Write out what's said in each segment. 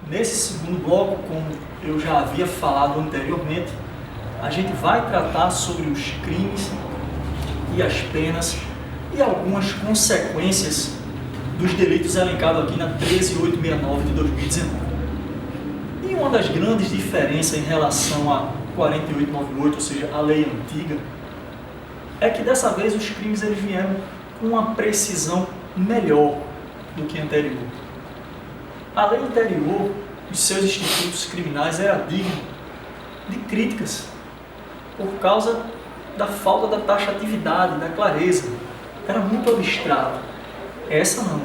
Nesse segundo bloco, como eu já havia falado anteriormente, a gente vai tratar sobre os crimes e as penas e algumas consequências dos delitos elencados aqui na 13869 de 2019. E uma das grandes diferenças em relação a 4898, ou seja, a lei antiga, é que dessa vez os crimes eles vieram com uma precisão melhor do que a anterior. A lei anterior, os seus institutos criminais era digno de críticas por causa da falta da taxatividade, da clareza. Era muito abstrato. Essa não.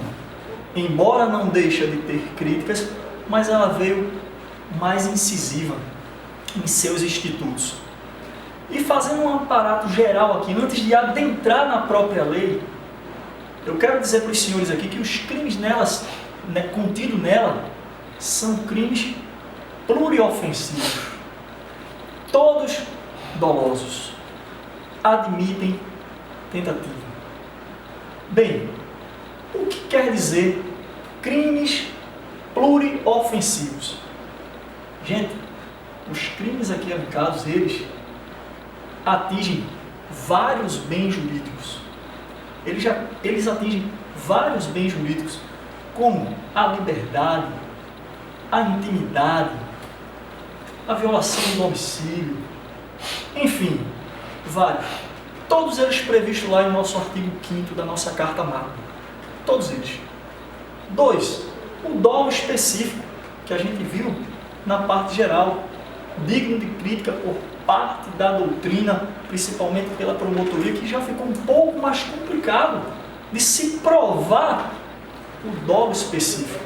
Embora não deixe de ter críticas, mas ela veio mais incisiva em seus institutos. E fazendo um aparato geral aqui, antes de adentrar na própria lei, eu quero dizer para os senhores aqui que os crimes contidos nela são crimes pluriofensivos. Todos dolosos. Admitem tentativa. Bem, o que quer dizer crimes pluriofensivos? Gente, os crimes aqui elencados, eles atingem vários bens jurídicos. Eles atingem vários bens jurídicos, como a liberdade, a intimidade, a violação do domicílio, enfim, vários. Todos eles previstos lá em nosso artigo 5º da nossa Carta Magna. Todos eles. 2. O dolo específico, que a gente viu na parte geral, digno de crítica por parte da doutrina, principalmente pela promotoria, que já ficou um pouco mais complicado de se provar o dolo específico.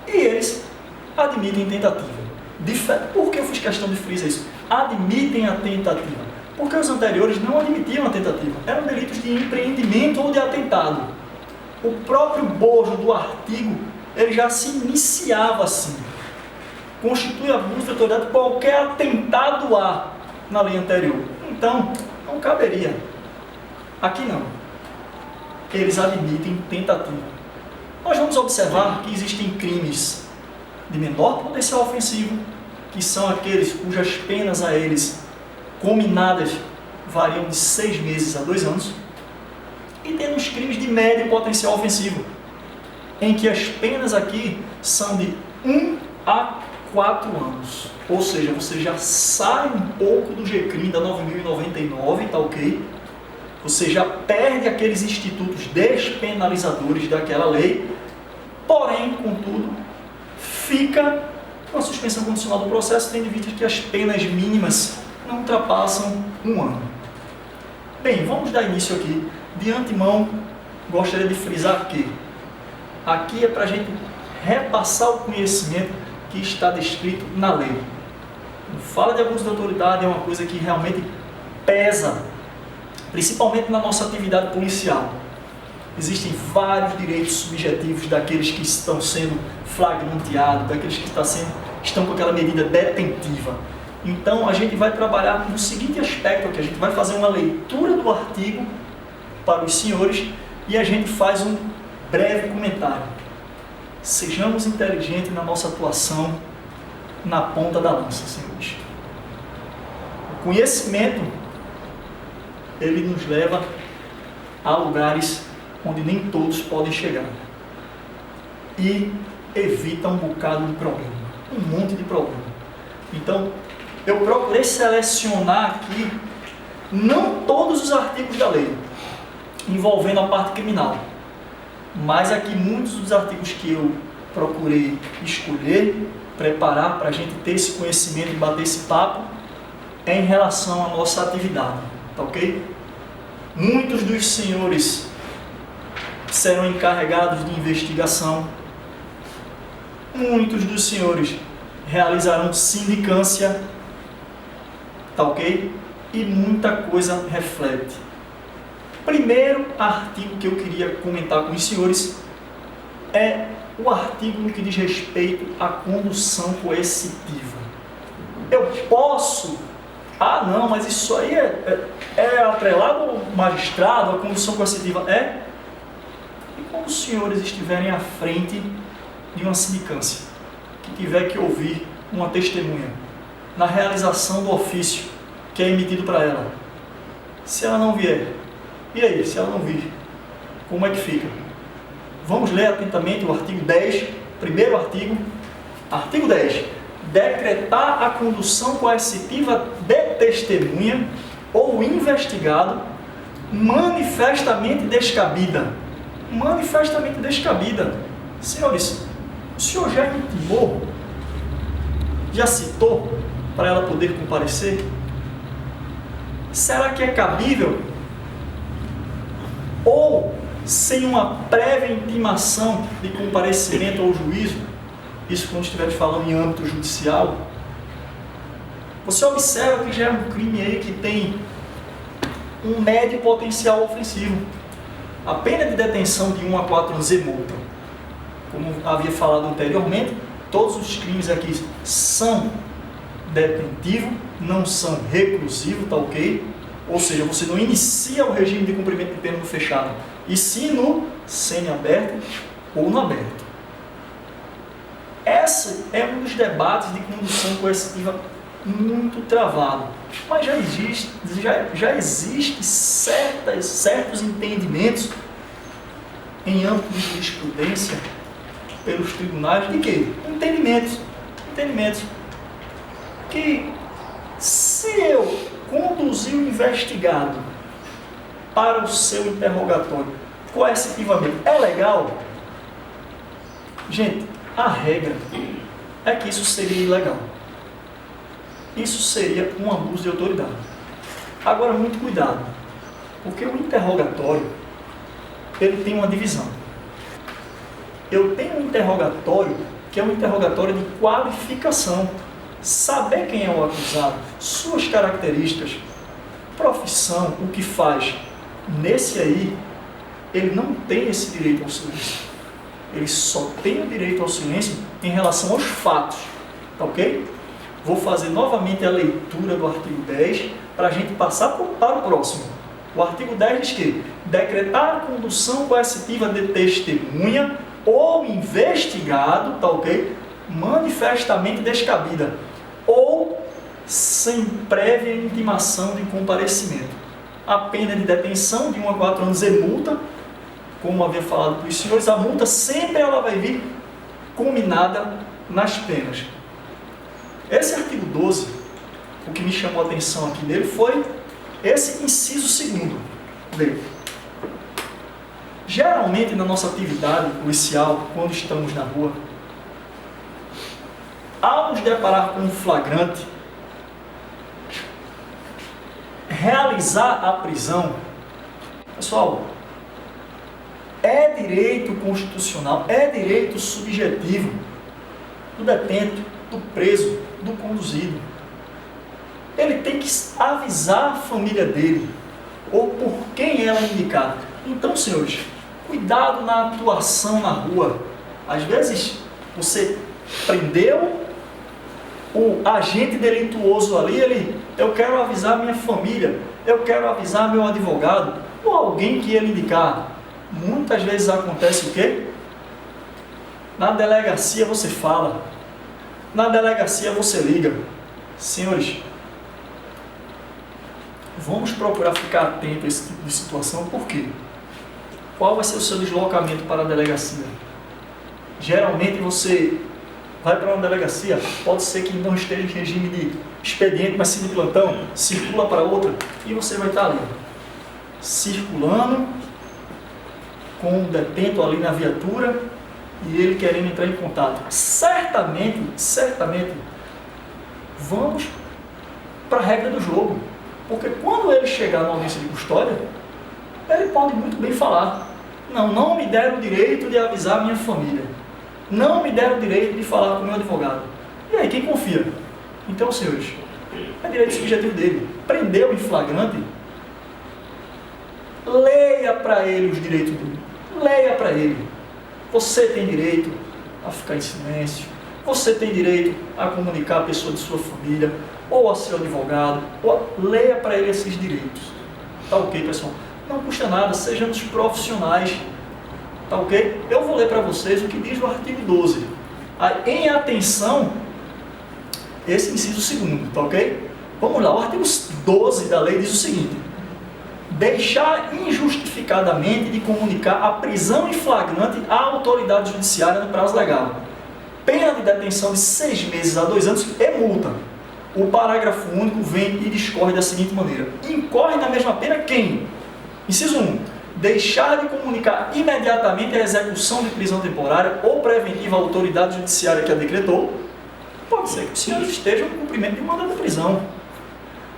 E eles admitem tentativa. Por que eu fiz questão de frisar isso? Admitem a tentativa. Porque os anteriores não admitiam a tentativa. Eram delitos de empreendimento ou de atentado. O próprio bojo do artigo, ele já se iniciava assim. Constitui abuso de autoridade qualquer atentado a na lei anterior. Então, não caberia. Aqui não. Eles admitem tentativa. Nós vamos observar que existem crimes de menor potencial ofensivo, que são aqueles cujas penas a eles cominadas variam de 6 meses a 2 anos, e temos crimes de médio potencial ofensivo, em que as penas aqui são de 1 a 4 anos. Ou seja, você já sai um pouco do GCRIM da 9.099, tá ok? Você já perde aqueles institutos despenalizadores daquela lei, porém, contudo, fica com a suspensão condicional do processo, tendo em vista que as penas mínimas não ultrapassam 1 ano. Bem, vamos dar início aqui. De antemão, gostaria de frisar que aqui é para a gente repassar o conhecimento que está descrito na lei. Fala de abuso de autoridade é uma coisa que realmente pesa, principalmente na nossa atividade policial. Existem vários direitos subjetivos daqueles que estão sendo flagranteados, daqueles que estão com aquela medida detentiva. Então, a gente vai trabalhar no seguinte aspecto aqui. A gente vai fazer uma leitura do artigo para os senhores e a gente faz um breve comentário. Sejamos inteligentes na nossa atuação na ponta da lança, senhores. O conhecimento, ele nos leva a lugares onde nem todos podem chegar. E evita um bocado de problema, um monte de problema. Então, eu procurei selecionar aqui não todos os artigos da lei, envolvendo a parte criminal, mas aqui muitos dos artigos que eu procurei escolher, preparar para a gente ter esse conhecimento e bater esse papo, é em relação à nossa atividade, tá ok? Muitos dos senhores serão encarregados de investigação, muitos dos senhores realizarão sindicância, tá ok? E muita coisa reflete. Primeiro artigo que eu queria comentar com os senhores é o artigo no que diz respeito à condução coercitiva. Eu posso... Ah, não, mas isso aí é atrelado ao magistrado, à condução coercitiva. É? E quando os senhores estiverem à frente de uma sindicância? que tiver que ouvir uma testemunha na realização do ofício que é emitido para ela, se ela não vier, e aí, se ela não vir, como é que fica? Vamos ler atentamente o artigo 10, primeiro artigo, artigo 10. Decretar a condução coercitiva de testemunha ou investigado manifestamente descabida. Manifestamente descabida. Senhores, o senhor já intimou, já citou para ela poder comparecer? Será que é cabível? Ou sem uma prévia intimação de comparecimento ao juízo, isso quando estiver falando em âmbito judicial, você observa que já é um crime aí que tem um médio potencial ofensivo. A pena de detenção de 1 a 4 anos e multa. Como havia falado anteriormente, todos os crimes aqui são detentivos, não são reclusivos, tá ok? Ou seja, você não inicia o regime de cumprimento de pena no fechado, e sim no semiaberto ou no aberto. Esse é um dos debates de condução coercitiva muito travado, mas já existe certos entendimentos em âmbito de jurisprudência pelos tribunais de quê? Entendimentos que se eu conduzir o investigado para o seu interrogatório coercitivamente, é legal? Gente, a regra é que isso seria ilegal. Isso seria um abuso de autoridade. Agora, muito cuidado, porque o interrogatório, ele tem uma divisão. Eu tenho um interrogatório que é um interrogatório de qualificação. Saber quem é o acusado, suas características, profissão, o que faz. Nesse aí, ele não tem esse direito ao silêncio. Ele só tem o direito ao silêncio em relação aos fatos. Tá ok? Vou fazer novamente a leitura do artigo 10 para a gente passar para o próximo. O artigo 10 diz que decretar a condução coercitiva de testemunha ou investigado, tá ok? Manifestamente descabida ou sem prévia intimação de comparecimento. A pena de detenção de 1 a 4 anos e multa, como havia falado para os senhores, a multa sempre ela vai vir combinada nas penas. Esse artigo 12, o que me chamou a atenção aqui nele foi esse inciso segundo dele. Geralmente na nossa atividade policial, quando estamos na rua, ao nos deparar com um flagrante, realizar a prisão, pessoal, é direito constitucional, é direito subjetivo do detento, do preso, do conduzido. Ele tem que avisar a família dele, ou por quem ela é indicada. Então, senhores, cuidado na atuação na rua. Às vezes, você prendeu o agente delituoso ali, eu quero avisar minha família, eu quero avisar meu advogado, ou alguém que ele indicar. Muitas vezes acontece o quê? Na delegacia você fala, na delegacia você liga. Senhores, vamos procurar ficar atentos a esse tipo de situação, por quê? Qual vai ser o seu deslocamento para a delegacia? Geralmente você vai para uma delegacia, pode ser que não esteja em regime de expediente, mas sim de plantão, circula para outra, e você vai estar ali, circulando, com o detento ali na viatura, e ele querendo entrar em contato. Certamente, vamos para a regra do jogo, porque quando ele chegar na audiência de custódia, ele pode muito bem falar, não me deram o direito de avisar a minha família, não me deram o direito de falar com o meu advogado. E aí, quem confia? Então, senhores, é direito subjetivo dele. Prendeu em flagrante, leia para ele os direitos dele. Leia para ele. Você tem direito a ficar em silêncio, você tem direito a comunicar a pessoa de sua família, ou a seu advogado, leia para ele esses direitos. Tá ok, pessoal? Não custa nada, sejamos profissionais. Tá ok? Eu vou ler para vocês o que diz o artigo 12. Aí, em atenção, esse inciso segundo, tá ok? Vamos lá, o artigo 12 da lei diz o seguinte: deixar injustificadamente de comunicar a prisão em flagrante à autoridade judiciária no prazo legal. Pena de detenção de 6 meses a 2 anos e multa. O parágrafo único vem e discorre da seguinte maneira: incorre na mesma pena quem? Inciso 1. Deixar de comunicar imediatamente a execução de prisão temporária ou preventiva à autoridade judiciária que a decretou. Pode ser que os senhores estejam no cumprimento de um mandado de prisão.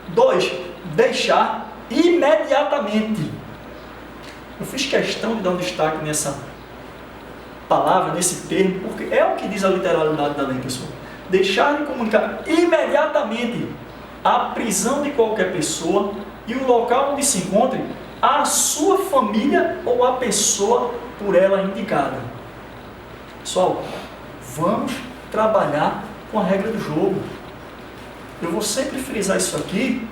2. Deixar imediatamente. Eu fiz questão de dar um destaque nessa palavra, nesse termo, porque é o que diz a literalidade da lei, pessoal. Deixar de comunicar imediatamente a prisão de qualquer pessoa e o local onde se encontre a sua família ou a pessoa por ela indicada. Pessoal, vamos trabalhar com a regra do jogo. Eu vou sempre frisar isso aqui.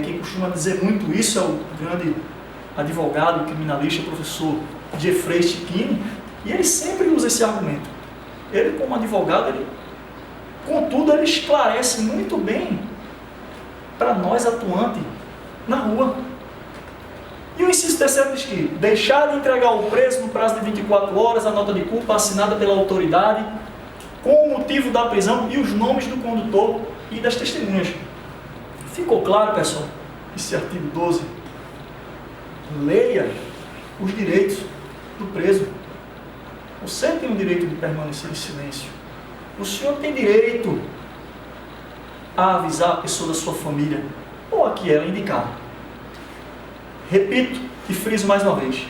Quem costuma dizer muito isso é o grande advogado, criminalista, professor Jeffrey Stickini, e ele sempre usa esse argumento. Ele, como advogado, contudo, ele esclarece muito bem para nós atuantes na rua. E o inciso terceiro diz que deixar de entregar ao preso no prazo de 24 horas a nota de culpa assinada pela autoridade com o motivo da prisão e os nomes do condutor e das testemunhas. Ficou claro, pessoal? Esse artigo 12. Leia os direitos do preso. Você tem o direito de permanecer em silêncio. O senhor tem direito a avisar a pessoa da sua família ou a que ela indicar. Repito e friso mais uma vez.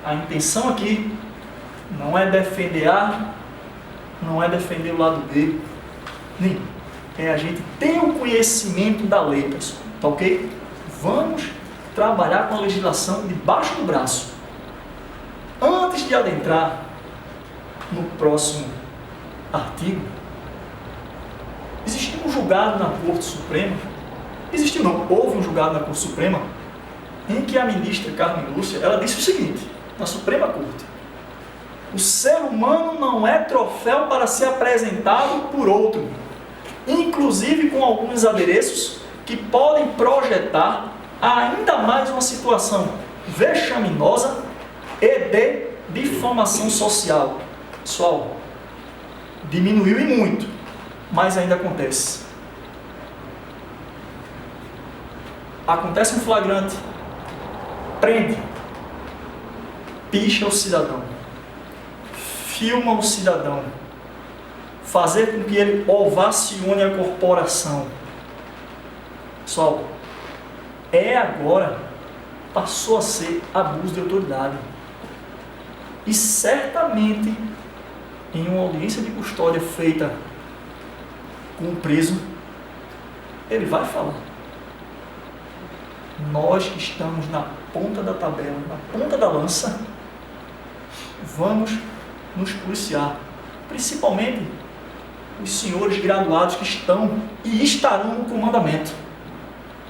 A intenção aqui não é defender A, não é defender o lado B, nem. É a gente ter o conhecimento da lei, pessoal. Tá ok? Vamos trabalhar com a legislação debaixo do braço. Antes de adentrar no próximo artigo, existiu um julgado na Corte Suprema. Existiu não, houve um julgado na Corte Suprema em que a ministra Carmen Lúcia, ela disse o seguinte, na Suprema Corte: o ser humano não é troféu para ser apresentado por outro, inclusive com alguns adereços que podem projetar ainda mais uma situação vexaminosa e de difamação social. Pessoal, diminuiu e muito, mas ainda acontece. Acontece um flagrante, prende, picha o cidadão, filma o cidadão, fazer com que ele ovacione a corporação. Pessoal, agora passou a ser abuso de autoridade. E certamente, em uma audiência de custódia feita com o preso, ele vai falar. Nós que estamos na ponta da tabela, na ponta da lança, vamos nos policiar, principalmente os senhores graduados que estão e estarão no comandamento.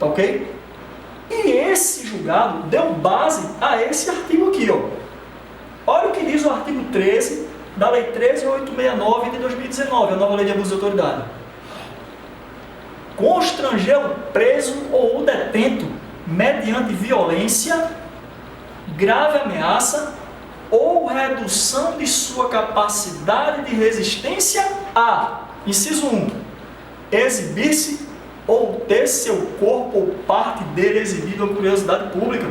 Tá ok? E esse julgado deu base a esse artigo aqui, ó. Olha o que diz o artigo 13 da Lei 13.869 de 2019, a nova Lei de Abuso de Autoridade. Constranger o preso ou o detento mediante violência, grave ameaça ou redução de sua capacidade de resistência a, inciso 1, exibir-se ou ter seu corpo ou parte dele exibido à curiosidade pública.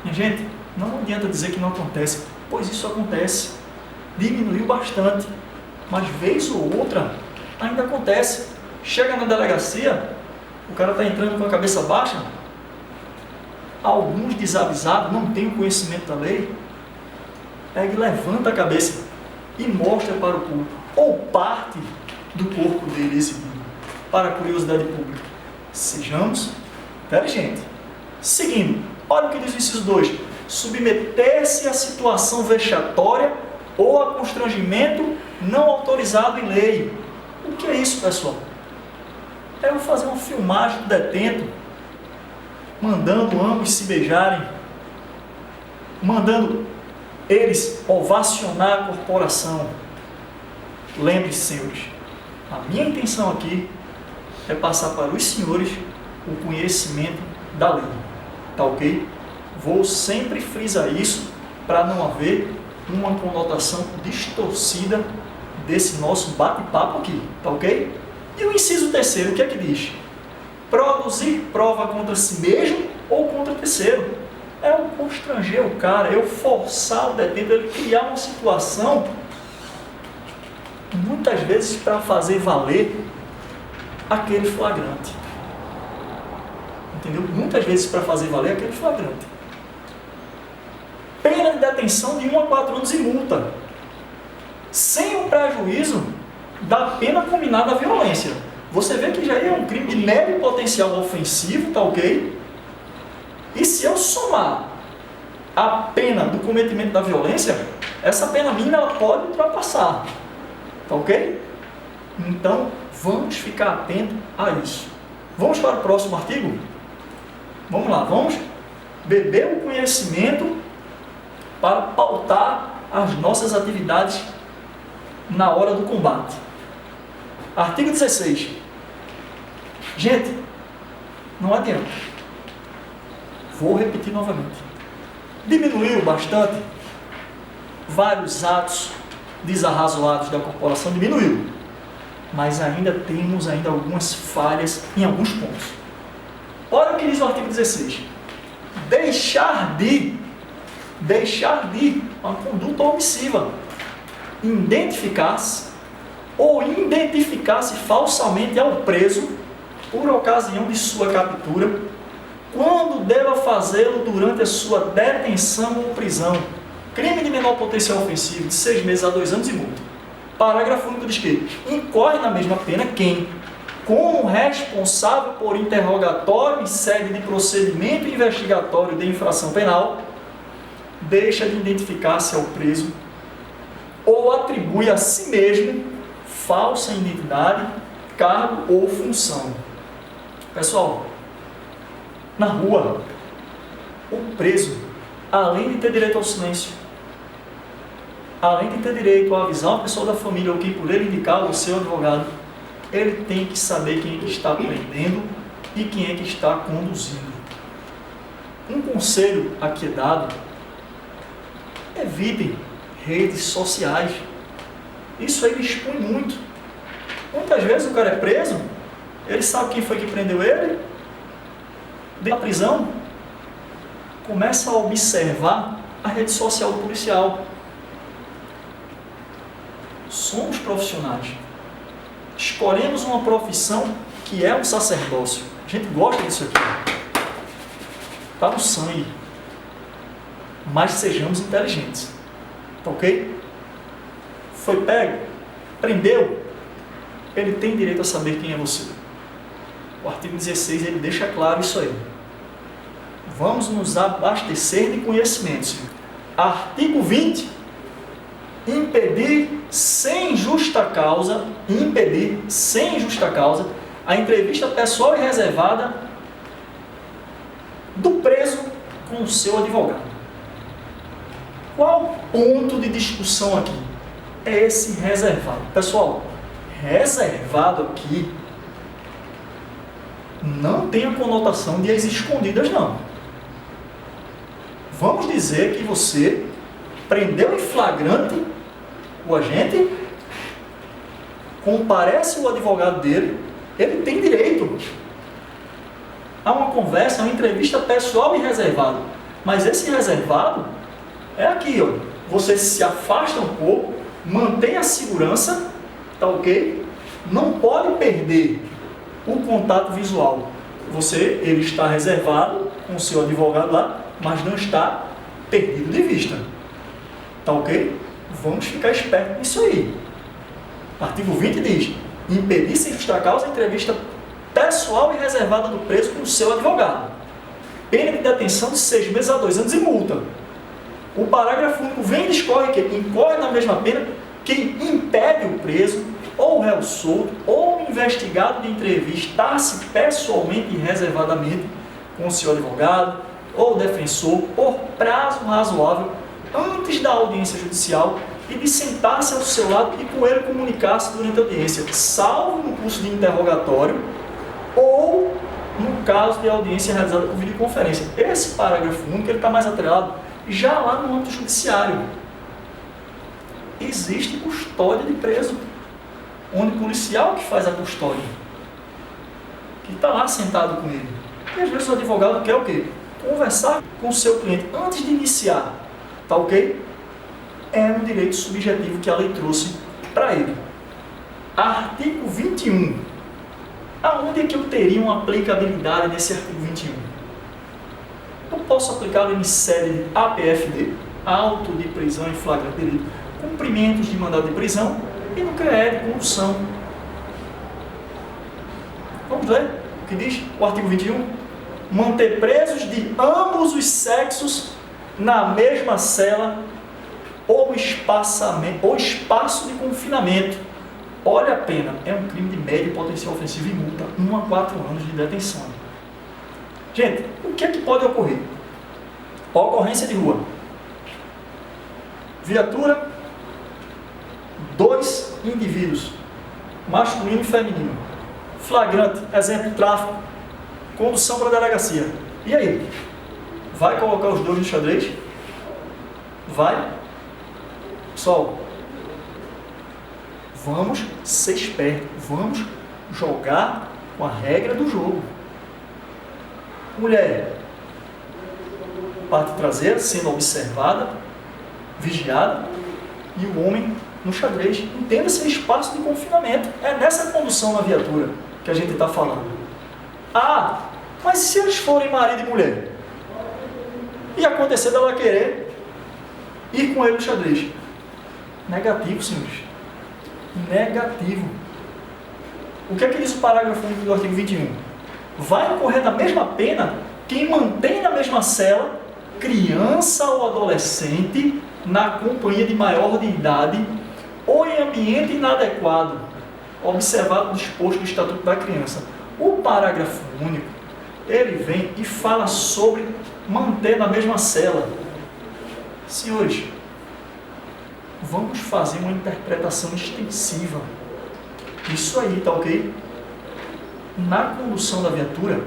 Minha gente, não adianta dizer que não acontece, pois isso acontece. Diminuiu bastante, mas vez ou outra ainda acontece. Chega na delegacia, o cara está entrando com a cabeça baixa, alguns desavisados, não têm o conhecimento da lei, ele levanta a cabeça e mostra para o público, ou parte do corpo dele exibido, para a curiosidade pública. Sejamos inteligentes. Seguindo, olha o que diz o inciso 2: submeter-se a situação vexatória ou a constrangimento não autorizado em lei. O que é isso, pessoal? É eu fazer uma filmagem do detento, mandando ambos se beijarem, mandando eles ovacionar a corporação. Lembre-se, senhores, a minha intenção aqui é passar para os senhores o conhecimento da lei, tá ok? Vou sempre frisar isso para não haver uma conotação distorcida desse nosso bate-papo aqui, tá ok? E o inciso terceiro, o que é que diz? Produzir prova contra si mesmo ou contra terceiro. É eu constranger o cara, eu forçar o detento, ele criar uma situação, muitas vezes para fazer valer aquele flagrante. Entendeu? Muitas vezes para fazer valer aquele flagrante. Pena de detenção de 1 a 4 anos e multa, sem o prejuízo da pena combinada à violência. Você vê que já é um crime de leve potencial ofensivo, tá ok? E se eu somar a pena do cometimento da violência, essa pena mínima ela pode ultrapassar, tá ok? Então, vamos ficar atentos a isso. Vamos para o próximo artigo? Vamos lá, vamos beber o conhecimento para pautar as nossas atividades na hora do combate. Artigo 16. Gente, não adianta. Vou repetir novamente. Diminuiu bastante. Vários atos desarrazoados da corporação diminuiu. Mas ainda temos algumas falhas em alguns pontos. Olha o que diz o artigo 16. Deixar de uma conduta omissiva. Identificar-se ou identificar-se falsamente ao preso por ocasião de sua captura, quando deva fazê-lo durante a sua detenção ou prisão. Crime de menor potencial ofensivo de 6 meses a 2 anos e multa. Parágrafo único diz que incorre na mesma pena quem, como responsável por interrogatório em sede de procedimento investigatório de infração penal, deixa de identificar-se ao preso ou atribui a si mesmo falsa identidade, cargo ou função. Pessoal, na rua, o preso, além de ter direito ao silêncio, além de ter direito a avisar uma pessoa da família ou quem por ele indicar o seu advogado, ele tem que saber quem é que está prendendo e quem é que está conduzindo. Um conselho aqui é dado: evitem redes sociais. Isso aí expõe muito. Muitas vezes o cara é preso, ele sabe quem foi que prendeu ele, da prisão, começa a observar a rede social do policial. Somos profissionais. Escolhemos uma profissão que é um sacerdócio. A gente gosta disso aqui. Está no sangue. Mas sejamos inteligentes. Tá ok? Foi pego, prendeu, ele tem direito a saber quem é você. O artigo 16 ele deixa claro isso aí. Vamos nos abastecer de conhecimentos. Artigo 20. Impedir sem justa causa a entrevista pessoal e reservada do preso com o seu advogado. Qual o ponto de discussão aqui? É esse reservado. Pessoal, reservado aqui não tem a conotação de as escondidas, não. Vamos dizer que você prendeu em flagrante o agente, comparece o advogado dele, ele tem direito a uma conversa, a uma entrevista pessoal e reservado. Mas esse reservado é aqui, ó. Você se afasta um pouco, mantém a segurança, tá ok? Não pode perder o contato visual. Ele está reservado com o seu advogado lá, mas não está perdido de vista. Tá ok? Vamos ficar espertos nisso aí. Artigo 20 diz: impedir sem justa causa a entrevista pessoal e reservada do preso com o seu advogado. Pena de detenção de 6 meses a 2 anos e multa. O parágrafo único vem e discorre que incorre na mesma pena quem impede o preso, ou o réu solto, ou o investigado de entrevistar-se pessoalmente e reservadamente com o seu advogado, ou defensor, por prazo razoável, antes da audiência judicial, e de sentar-se ao seu lado e com ele comunicar-se durante a audiência, salvo no curso de interrogatório ou no caso de audiência realizada por videoconferência. Esse parágrafo único está mais atrelado já lá no âmbito judiciário. Existe custódia de preso, onde o policial que faz a custódia, que está lá sentado com ele. E às vezes o advogado quer o quê? Conversar com o seu cliente antes de iniciar. Tá ok? É um direito subjetivo que a lei trouxe para ele. Artigo 21. Aonde é que eu teria uma aplicabilidade nesse artigo 21? Eu posso aplicá-lo em sede de APFD, auto de prisão em flagrante delito, cumprimentos de mandado de prisão e no CREE de condução. Vamos ler o que diz o artigo 21? Manter presos de ambos os sexos na mesma cela ou espaço de confinamento. Olha a pena, é um crime de médio potencial ofensivo e multa, 1 a 4 anos de detenção. Gente, o que é que pode ocorrer? Ocorrência de rua. Viatura, 2 indivíduos, masculino e feminino. Flagrante, exemplo, tráfico, condução para a delegacia. E aí? Vai colocar os dois no xadrez? Vai? Pessoal, vamos ser espertos, vamos jogar com a regra do jogo. Mulher, parte traseira sendo observada, vigiada, e o homem no xadrez. Entenda-se espaço de confinamento. É nessa condução na viatura que a gente está falando. Ah, mas se eles forem marido e mulher? E acontecer dela querer ir com ele no xadrez? Negativo, senhores. Negativo. O que é que diz o parágrafo único do artigo 21? Vai incorrer na mesma pena quem mantém na mesma cela criança ou adolescente na companhia de maior de idade ou em ambiente inadequado, observado o disposto do Estatuto da Criança. O parágrafo único, ele vem e fala sobre manter na mesma cela. Senhores, vamos fazer uma interpretação extensiva. Isso aí, tá ok? Na condução da viatura,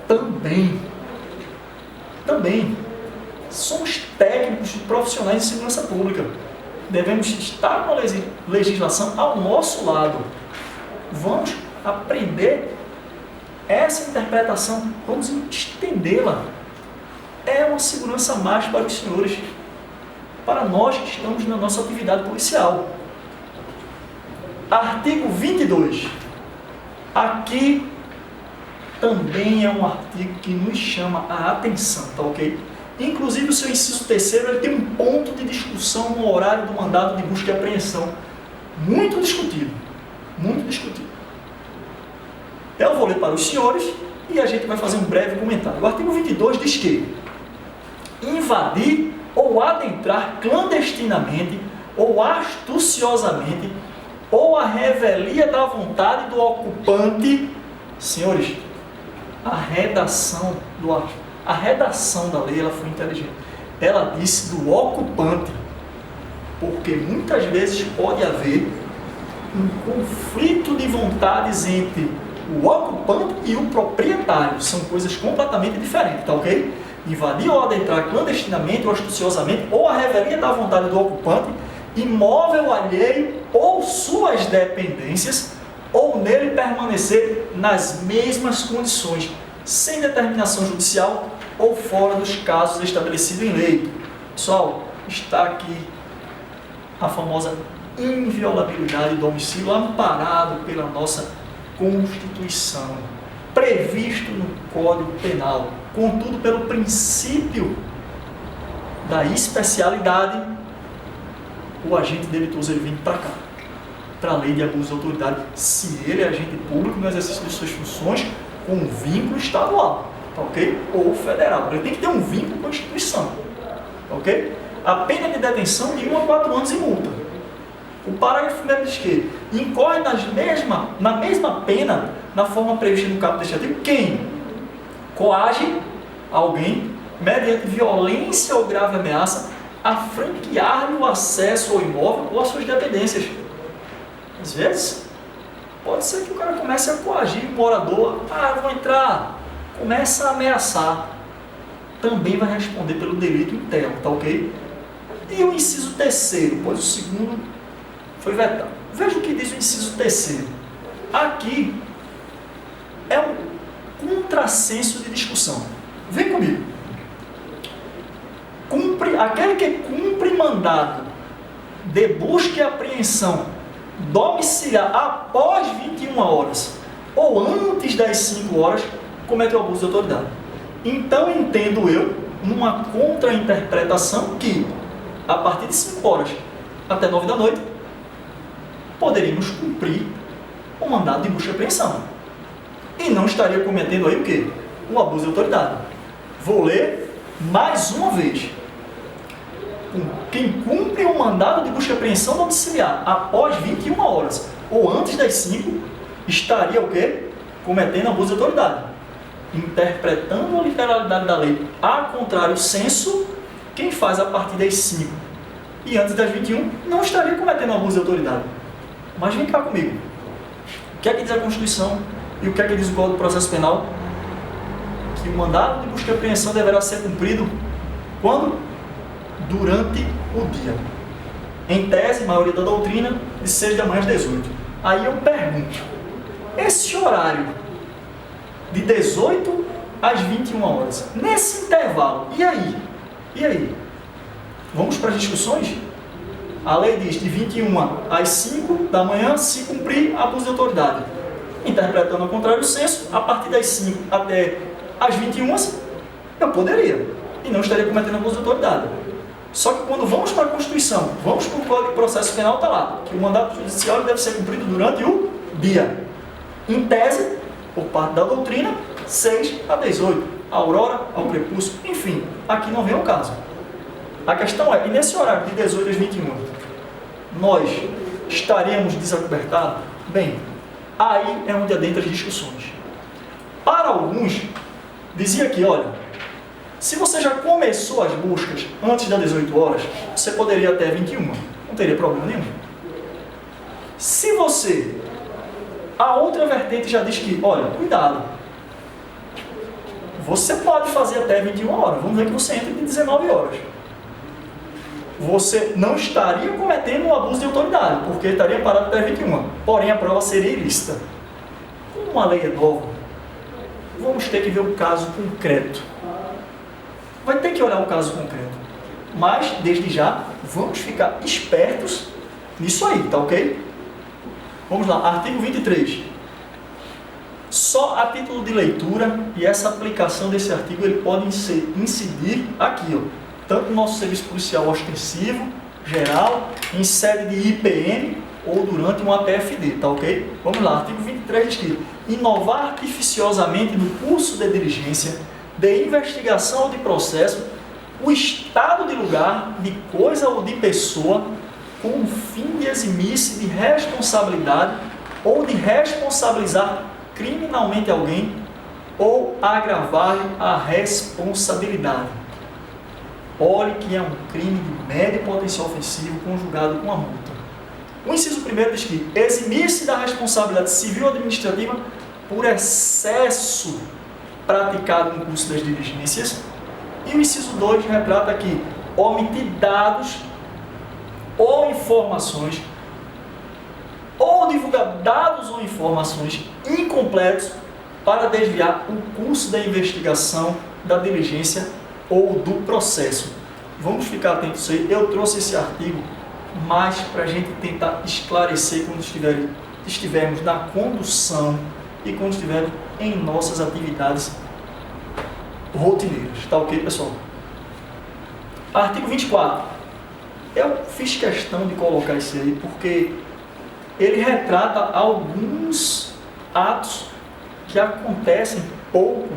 também, somos técnicos e profissionais de segurança pública. Devemos estar com a legislação ao nosso lado. Vamos aprender essa interpretação, vamos estendê-la. É uma segurança a mais para os senhores, para nós que estamos na nossa atividade policial. Artigo 22. Aqui também é um artigo que nos chama a atenção, tá ok? Inclusive o seu inciso 3º, ele tem um ponto de discussão no horário do mandado de busca e apreensão. Muito discutido. Muito discutido. Eu vou ler para os senhores e a gente vai fazer um breve comentário. O artigo 22 diz que invadir ou adentrar clandestinamente ou astuciosamente ou a revelia da vontade do ocupante. Senhores, a redação da lei ela foi inteligente. Ela disse do ocupante, porque muitas vezes pode haver um conflito de vontades entre o ocupante e o proprietário. São coisas completamente diferentes, tá ok? Invadir ou adentrar clandestinamente ou astuciosamente ou a revelia da vontade do ocupante, imóvel alheio ou suas dependências, ou nele permanecer nas mesmas condições, sem determinação judicial ou fora dos casos estabelecidos em lei. Pessoal, está aqui a famosa inviolabilidade do domicílio amparado pela nossa Constituição, previsto no Código Penal. Contudo, pelo princípio da especialidade, o agente delitoso ele vem para cá, para a lei de abuso de autoridade, se ele é agente público no exercício de suas funções com um vínculo estadual, tá ok? Ou federal. Ele tem que ter um vínculo com a instituição, tá ok? A pena de detenção de 1 a 4 anos e multa. O parágrafo 1 diz que incorre na mesma pena, na forma prevista no caput deste artigo, quem coage alguém mediante violência ou grave ameaça a franquear-lhe o acesso ao imóvel ou às suas dependências. Às vezes, pode ser que o cara comece a coagir o morador. Eu vou entrar. Começa a ameaçar. Também vai responder pelo delito interno, tá ok? E o inciso terceiro, pois o segundo foi vetado. Veja o que diz o inciso terceiro. Aqui é um contrassenso de discussão. Vem comigo. Aquele que cumpre mandado de busca e apreensão domiciliar após 21 horas ou antes das 5 horas comete o abuso de autoridade. Então entendo eu, numa contrainterpretação, que a partir de 5 horas até 9 da noite poderíamos cumprir o mandado de busca e apreensão. E não estaria cometendo aí o quê? O abuso de autoridade. Vou ler mais uma vez. Quem cumpre o mandado de busca e apreensão domiciliar após 21 horas ou antes das 5, estaria o quê? Cometendo abuso de autoridade. Interpretando a literalidade da lei a contrário senso, quem faz a partir das 5 e antes das 21 não estaria cometendo abuso de autoridade. Mas vem cá comigo. O que é que diz a Constituição e o que é que diz o Código do Processo Penal? Que o mandado de busca e apreensão deverá ser cumprido quando? Durante o dia. Em tese, maioria da doutrina, de 6 da manhã às 18. Aí eu pergunto, esse horário de 18 às 21 horas, nesse intervalo, e aí? E aí? Vamos para as discussões? A lei diz de 21 às 5 da manhã, se cumprir, abuso de autoridade. Interpretando ao contrário do senso, a partir das 5 até às 21, eu poderia, e não estaria cometendo abuso de autoridade. Só que quando vamos para a Constituição, vamos para o Código de Processo Penal, está lá, que o mandato judicial deve ser cumprido durante o dia. Em tese, por parte da doutrina, 6 a 18, a aurora ao crepúsculo, enfim, aqui não vem ao caso. A questão é, e nesse horário de 18 às 21, nós estaríamos desacobertados? Bem, aí é onde adentra as discussões. Para alguns, dizia que, olha, se você já começou as buscas antes das 18 horas, você poderia até 21, não teria problema nenhum. Se você, a outra vertente já diz que, olha, cuidado, você pode fazer até 21 horas, vamos ver que você entra de 19 horas. Você não estaria cometendo um abuso de autoridade, porque estaria parado até 21, porém a prova seria ilícita. Como a lei é nova, vamos ter que ver o caso concreto. Vai ter que olhar o caso concreto. Mas, desde já, vamos ficar espertos nisso aí, tá ok? Vamos lá, artigo 23. Só a título de leitura, e essa aplicação desse artigo, ele pode incidir aqui, ó, tanto no nosso serviço policial ostensivo, geral, em sede de IPM, ou durante um APFD, tá ok? Vamos lá, artigo 23 diz que inovar artificiosamente no curso de diligência, de investigação ou de processo, o estado de lugar, de coisa ou de pessoa, com o fim de eximir-se de responsabilidade ou de responsabilizar criminalmente alguém ou agravar-lhe a responsabilidade. Olhe que é um crime de médio potencial ofensivo conjugado com a multa. O inciso 1 diz que eximir-se da responsabilidade civil ou administrativa por excesso praticado no curso das diligências, e o inciso 2 retrata que omitir dados ou informações, ou divulgar dados ou informações incompletos para desviar o curso da investigação, da diligência ou do processo. Vamos ficar atentos aí, eu trouxe esse artigo mais para a gente tentar esclarecer quando estivermos na condução e quando estivermos em nossas atividades rotineiras. Tá ok, pessoal? Artigo 24. Eu fiz questão de colocar isso aí porque ele retrata alguns atos que acontecem pouco,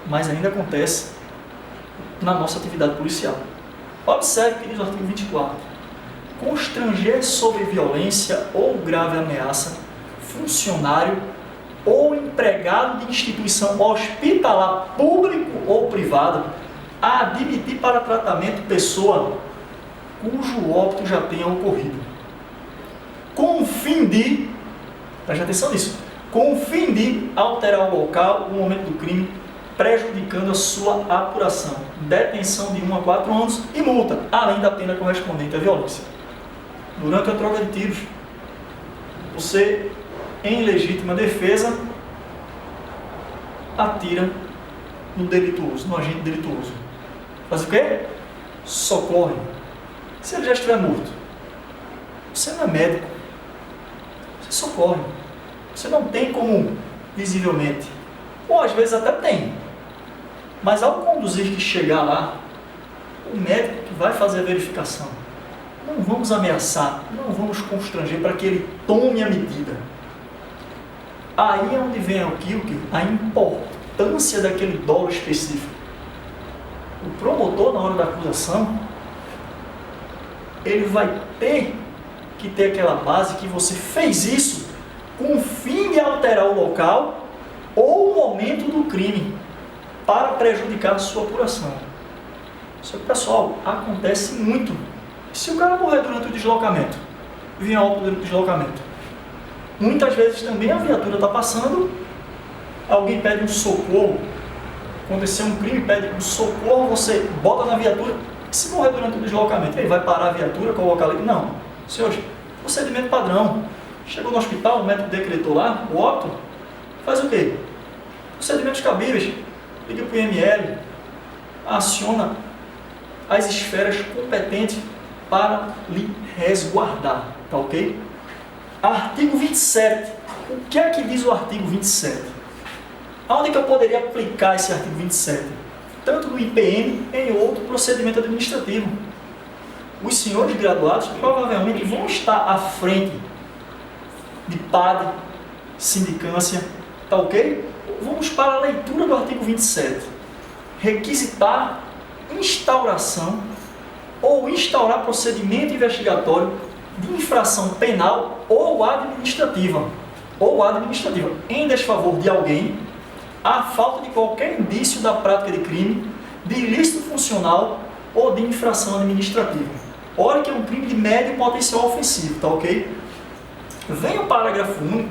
mas ainda acontece na nossa atividade policial. Observe o que diz o artigo 24. Constranger sob violência ou grave ameaça funcionário ou empregado de instituição hospitalar, público ou privada, a admitir para tratamento pessoa cujo óbito já tenha ocorrido, com o fim de, preste atenção nisso, com o fim de alterar o local, o momento do crime, prejudicando a sua apuração, detenção de 1 a 4 anos e multa, além da pena correspondente à violência. Durante a troca de tiros, você, em legítima defesa, atira no delituoso, no agente delituoso. Faz o quê? Socorre. Se ele já estiver morto, você não é médico, você socorre. Você não tem como, visivelmente, ou às vezes até tem, mas ao conduzir que chegar lá, o médico que vai fazer a verificação, não vamos ameaçar, não vamos constranger para que ele tome a medida. Aí é onde vem a importância daquele dolo específico. O promotor, na hora da acusação, ele vai ter que ter aquela base que você fez isso com o fim de alterar o local ou o momento do crime para prejudicar a sua apuração. Só que, pessoal, acontece muito. Se o cara morrer durante o deslocamento, vir a óbito durante o deslocamento, muitas vezes também a viatura está passando, alguém pede um socorro, aconteceu um crime, pede um socorro, você bota na viatura, e se morrer durante o deslocamento, aí vai parar a viatura, colocar ali? Não. Senhores, procedimento padrão. Chegou no hospital, o médico decretou lá, o óbito, faz o quê? Procedimentos cabíveis. Liga para o IML, aciona as esferas competentes para lhe resguardar, tá ok? Artigo 27. O que é que diz o artigo 27? Aonde que eu poderia aplicar esse artigo 27? Tanto no IPM, em outro procedimento administrativo. Os senhores graduados provavelmente vão estar à frente de PAD, sindicância, tá ok? Vamos para a leitura do artigo 27. Requisitar instauração ou instaurar procedimento investigatório de infração penal ou administrativa, em desfavor de alguém, à falta de qualquer indício da prática de crime, de ilícito funcional ou de infração administrativa. Olha que é um crime de médio potencial ofensivo, tá ok? Vem o parágrafo único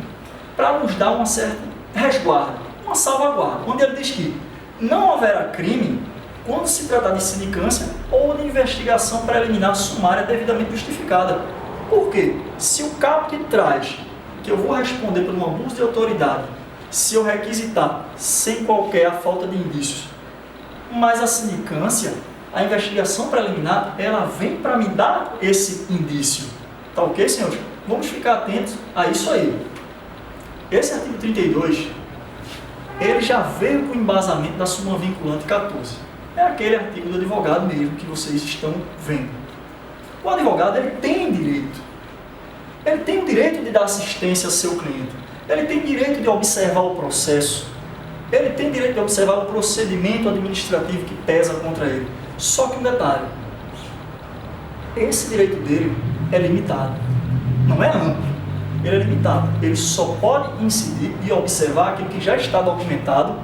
para nos dar uma certa resguarda, uma salvaguarda, onde ele diz que não haverá crime quando se tratar de sindicância ou de investigação preliminar sumária devidamente justificada. Por quê? Se o caput traz que eu vou responder por um abuso de autoridade, se eu requisitar sem qualquer falta de indícios, mas a sindicância, a investigação preliminar, ela vem para me dar esse indício. Tá ok, senhores? Vamos ficar atentos a isso aí. Esse artigo 32, ele já veio com o embasamento da súmula vinculante 14. É aquele artigo do advogado mesmo que vocês estão vendo. O advogado, ele tem direito. Ele tem o direito de dar assistência ao seu cliente. Ele tem direito de observar o processo. Ele tem direito de observar o procedimento administrativo que pesa contra ele. Só que um detalhe. Esse direito dele é limitado. Não é amplo. Ele é limitado. Ele só pode incidir e observar aquilo que já está documentado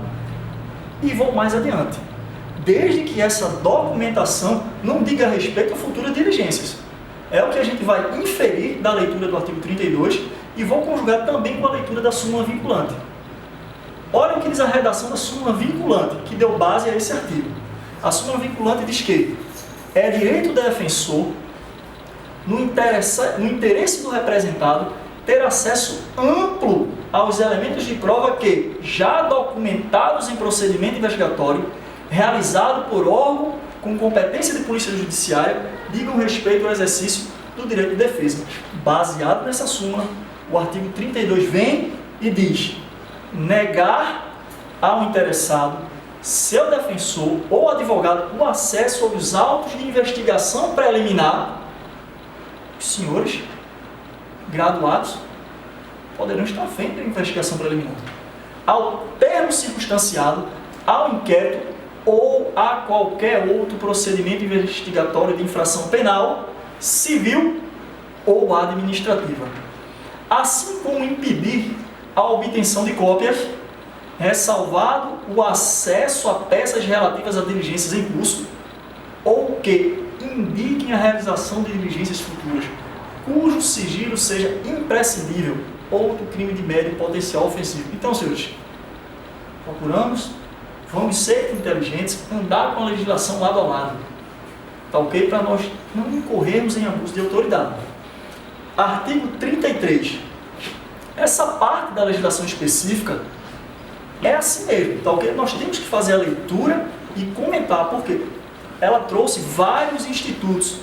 e vou mais adiante. Desde que essa documentação não diga respeito a futuras diligências. É o que a gente vai inferir da leitura do artigo 32 e vou conjugar também com a leitura da súmula vinculante. Olha o que diz a redação da súmula vinculante, que deu base a esse artigo. A súmula vinculante diz que é direito do defensor, no interesse do representado, ter acesso amplo aos elementos de prova que, já documentados em procedimento investigatório, realizado por órgão com competência de polícia judiciária, digam respeito ao exercício do direito de defesa. Baseado nessa súmula, o artigo 32 vem e diz: negar ao interessado, seu defensor ou advogado, o acesso aos autos de investigação preliminar. Os senhores graduados poderão estar à frente da investigação preliminar, ao termo circunstanciado, ao inquérito ou a qualquer outro procedimento investigatório de infração penal, civil ou administrativa, assim como impedir a obtenção de cópias, ressalvado o acesso a peças relativas a diligências em curso, ou que indiquem a realização de diligências futuras, cujo sigilo seja imprescindível, outro crime de médio potencial ofensivo. Então, senhores, procuramos, vamos ser inteligentes, andar com a legislação lado a lado, tá ok? Para nós não incorrermos em abuso de autoridade. Artigo 33. Essa parte da legislação específica é assim mesmo, tá ok? Nós temos que fazer a leitura e comentar, porque ela trouxe vários institutos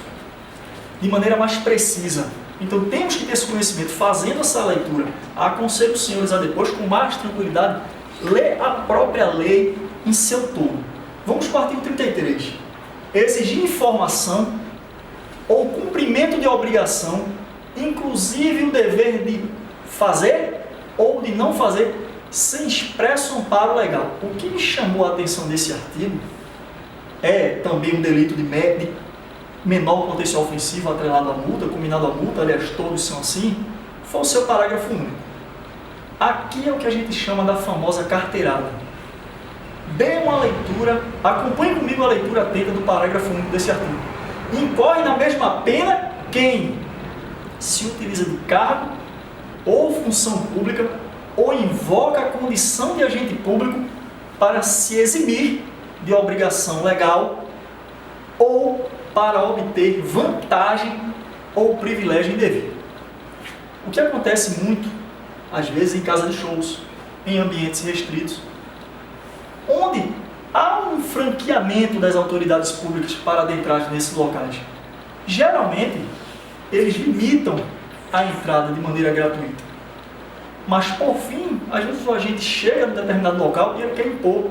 de maneira mais precisa. Então temos que ter esse conhecimento. Fazendo essa leitura, aconselho os senhores a depois, com mais tranquilidade, ler a própria lei em seu todo. Vamos para o artigo 33. Exigir informação ou cumprimento de obrigação, inclusive o dever de fazer ou de não fazer, sem expresso amparo legal. O que me chamou a atenção desse artigo é também um delito de menor potencial ofensivo atrelado à multa, combinado à multa, aliás, todos são assim, foi o seu parágrafo único. Aqui é o que a gente chama da famosa carteirada. Dê uma leitura, acompanhe comigo a leitura atenta do parágrafo único desse artigo. Incorre na mesma pena quem se utiliza de cargo ou função pública ou invoca a condição de agente público para se eximir de obrigação legal ou para obter vantagem ou privilégio indevido. O que acontece muito, às vezes, em casa de shows, em ambientes restritos, onde há um franqueamento das autoridades públicas para adentrar nesses locais. Geralmente, eles limitam a entrada de maneira gratuita. Mas, por fim, às vezes o agente chega em determinado local e ele quer impor.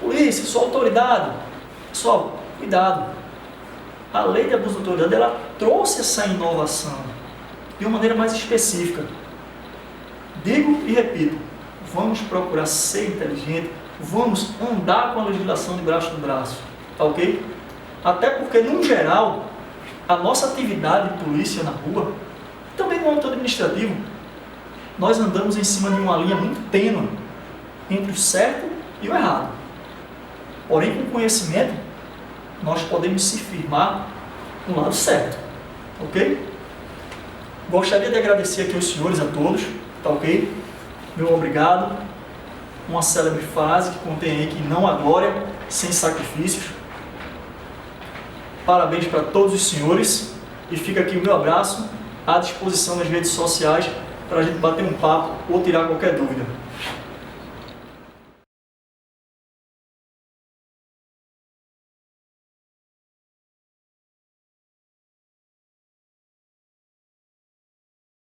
Polícia, sua autoridade. Pessoal, cuidado. A lei de abuso de autoridade, ela trouxe essa inovação de uma maneira mais específica. Digo e repito, vamos procurar ser inteligente, vamos andar com a legislação de braço no braço, tá ok? Até porque, no geral, a nossa atividade de polícia na rua, também no âmbito administrativo, nós andamos em cima de uma linha muito tênue entre o certo e o errado. Porém, com conhecimento, nós podemos se firmar no lado certo, ok? Gostaria de agradecer aqui aos senhores, a todos, tá ok? Meu obrigado. Uma célebre frase que contém aí que não há glória sem sacrifícios. Parabéns para todos os senhores e fica aqui o meu abraço à disposição nas redes sociais para a gente bater um papo ou tirar qualquer dúvida.